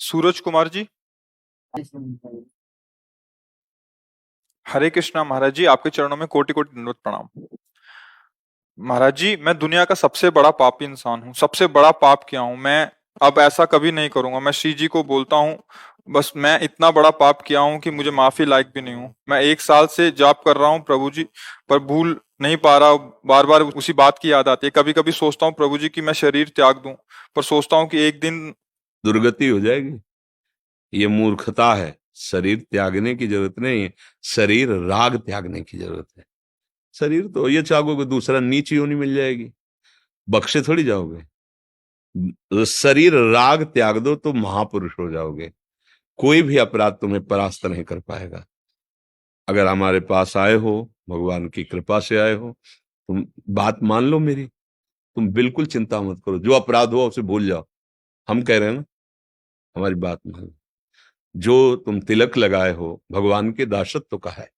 सूरज कुमार जी। हरे कृष्णा महाराज जी, आपके चरणों में कोटि कोटि दंडवत प्रणाम। महाराज जी, मैं दुनिया का सबसे बड़ा पापी इंसान हूँ, सबसे बड़ा पाप किया हूँ मैं। अब ऐसा कभी नहीं करूंगा। मैं श्री जी को बोलता हूँ, बस मैं इतना बड़ा पाप किया हूँ कि मुझे माफी लायक भी नहीं हूँ। मैं 1 साल से जाप कर रहा हूँ प्रभु जी, पर भूल नहीं पा रहा। बार बार उसी बात की याद आती है। कभी कभी सोचता हूँ प्रभु जी कि मैं शरीर त्याग दूं, पर सोचता हूँ कि एक दिन दुर्गति हो जाएगी। ये मूर्खता है। शरीर त्यागने की जरूरत नहीं है, शरीर राग त्यागने की जरूरत है। शरीर तो ये चाहोगे दूसरा नीच योनि मिल जाएगी, बख्शे थोड़ी जाओगे। शरीर राग त्याग दो तो महापुरुष हो जाओगे। कोई भी अपराध तुम्हें परास्त नहीं कर पाएगा। अगर हमारे पास आए हो, भगवान की कृपा से आए हो, तुम बात मान लो मेरी। तुम बिल्कुल चिंता मत करो, जो अपराध हुआ उसे भूल जाओ। हम कह रहे हैं ना, हमारी बात मान लो। जो तुम तिलक लगाए हो, भगवान के दासत्व का है।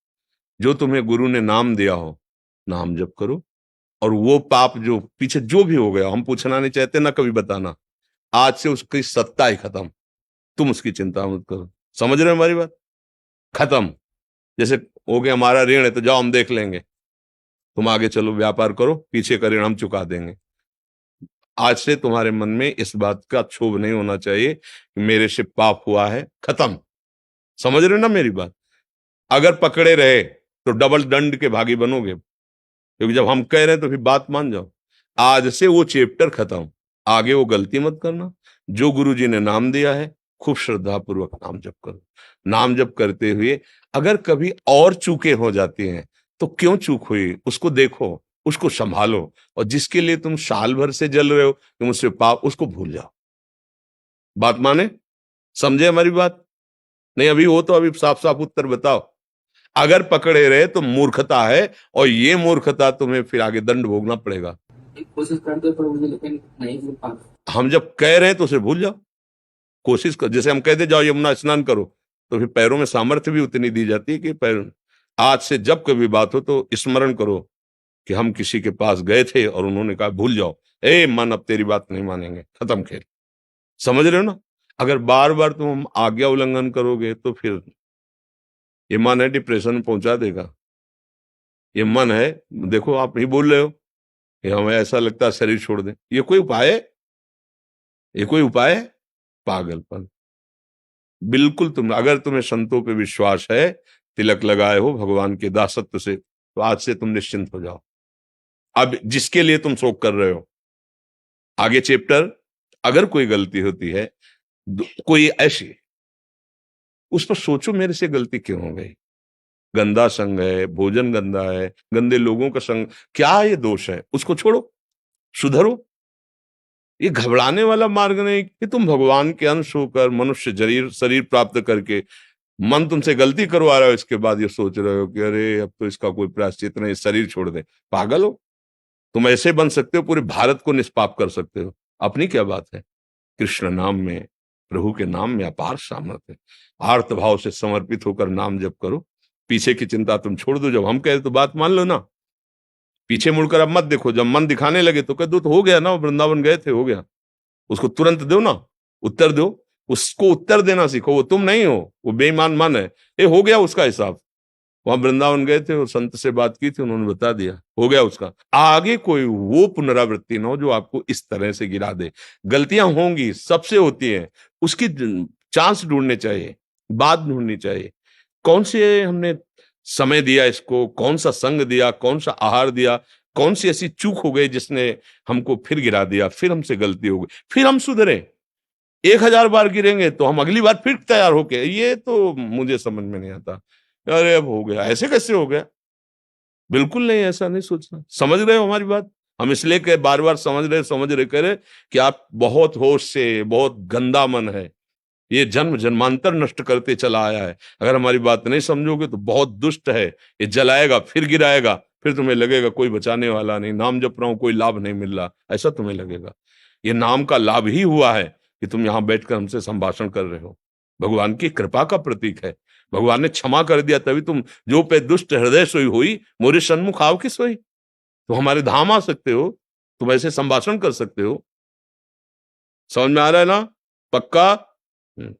जो तुम्हें गुरु ने नाम दिया हो, नाम जप करो। और वो पाप जो पीछे जो भी हो गया, हम पूछना नहीं चाहते ना कभी बताना। आज से उसकी सत्ता ही खत्म। तुम उसकी चिंता मत करो। समझ रहे हो हमारी बात? खत्म। जैसे हो गया हमारा ऋण है तो जाओ हम देख लेंगे, तुम आगे चलो व्यापार करो, पीछे का ऋण हम चुका देंगे। आज से तुम्हारे मन में इस बात का क्षोभ नहीं होना चाहिए कि मेरे से पाप हुआ है। खत्म। समझ रहे हो ना मेरी बात? अगर पकड़े रहे तो डबल दंड के भागी बनोगे, क्योंकि जब हम कह रहे हैं तो फिर बात मान जाओ। आज से वो चैप्टर खत्म। आगे वो गलती मत करना। जो गुरु जी ने नाम दिया है, खूब श्रद्धा पूर्वक नाम जप करो। नाम जप करते हुए अगर कभी और चूकें हो जाती हैं तो क्यों चूक हुई उसको देखो, उसको संभालो। और जिसके लिए तुम साल भर से जल रहे हो कि मुझसे पाप, उसको भूल जाओ। बात माने? समझे हमारी बात? नहीं अभी हो तो अभी साफ साफ उत्तर बताओ। अगर पकड़े रहे तो मूर्खता है, और ये मूर्खता तुम्हें फिर आगे दंड भोगना पड़ेगा। कोशिश करते पर मुझे लेकिन नहीं मिल पाता। हम जब कह रहे हैं तो उसे भूल जाओ। कोशिश कर, जैसे हम कहते जाओ यमुना स्नान करो, तो फिर पैरों में सामर्थ्य भी उतनी दी जाती है कि पैर। आज से जब कभी बात हो तो स्मरण करो कि हम किसी के पास गए थे और उन्होंने कहा भूल जाओ, ए मन अब तेरी बात नहीं मानेंगे, खत्म खेल। समझ रहे हो ना? अगर बार बार तुम आज्ञा उल्लंघन करोगे तो फिर ये मन है डिप्रेशन में पहुंचा देगा। ये मन है, देखो आप ही बोल रहे हो कि हमें ऐसा लगता है शरीर छोड़ दें। ये कोई उपाय है? ये कोई उपाय है? पागलपन। बिल्कुल। तुम अगर तुम्हें संतों पे विश्वास है, तिलक लगाए हो भगवान के दासत्व से, तो आज से तुम निश्चिंत हो जाओ। अब जिसके लिए तुम शोक कर रहे हो, आगे चैप्टर, अगर कोई गलती होती है, कोई ऐसी, उस पर सोचो मेरे से गलती क्यों हो गई। गंदा संग है, भोजन गंदा है, गंदे लोगों का संग, क्या ये दोष है? उसको छोड़ो, सुधरो। ये घबराने वाला मार्ग नहीं कि तुम भगवान के अंश होकर मनुष्य शरीर शरीर प्राप्त करके मन तुमसे गलती करवा रहा हो, इसके बाद ये सोच रहे हो कि अरे अब तो इसका कोई प्रायश्चित नहीं, शरीर छोड़ दे। पागल हो? तुम ऐसे बन सकते हो, पूरे भारत को निष्पाप कर सकते हो। अपनी क्या बात है? कृष्ण नाम में, प्रभु के नाम में अपार सामर्थ्य है। आर्त भाव से समर्पित होकर नाम जप करो। पीछे की चिंता तुम छोड़ दो। जब हम कहे तो बात मान लो ना। पीछे मुड़कर अब मत देखो। जब मन दिखाने लगे तो कह दो तो हो गया ना, वृंदावन गए थे, हो गया। उसको तुरंत दो ना, उत्तर दो। उसको उत्तर देना सीखो। वो तुम नहीं हो, वो बेईमान मन है। ये हो गया उसका हिसाब। वहां वृंदावन गए थे और संत से बात की थी, उन्होंने बता दिया, हो गया उसका। आगे कोई वो पुनरावृत्ति ना हो जो आपको इस तरह से गिरा दे। गलतियां होंगी, सबसे होती हैं। उसकी चांस ढूंढने चाहिए, बात ढूंढनी चाहिए। कौन से हमने समय दिया इसको, कौन सा संग दिया, कौन सा आहार दिया, कौन सी ऐसी चूक हो गई जिसने हमको फिर गिरा दिया, फिर हमसे गलती हो गई, फिर हम सुधरे। 1000 बार गिरेंगे तो हम अगली बार फिर तैयार होके, ये तो मुझे समझ में नहीं आता। अरे अब हो गया, ऐसे कैसे हो गया? बिल्कुल नहीं, ऐसा नहीं सोचना। समझ रहे हो हमारी बात? हम इसलिए कह बार बार समझ रहे करे कि आप बहुत होश से, बहुत गंदा मन है, ये जन्म जन्मांतर नष्ट करते चला आया है। अगर हमारी बात नहीं समझोगे तो बहुत दुष्ट है। ये जलाएगा, फिर गिराएगा, फिर तुम्हें लगेगा कोई बचाने वाला नहीं, नाम जप रहा हूं कोई लाभ नहीं मिल रहा, ऐसा तुम्हें लगेगा। ये नाम का लाभ ही हुआ है कि तुम यहां बैठकर हमसे संभाषण कर रहे हो। भगवान की कृपा का प्रतीक है। भगवान ने क्षमा कर दिया, तभी तुम जो पे दुष्ट हृदय सोई हुई, मोरे सन्मुख आओ की सोई। तो हमारे धाम आ सकते हो, तुम ऐसे संभाषण कर सकते हो। समझ में आ रहा है ना? पक्का? हम्म।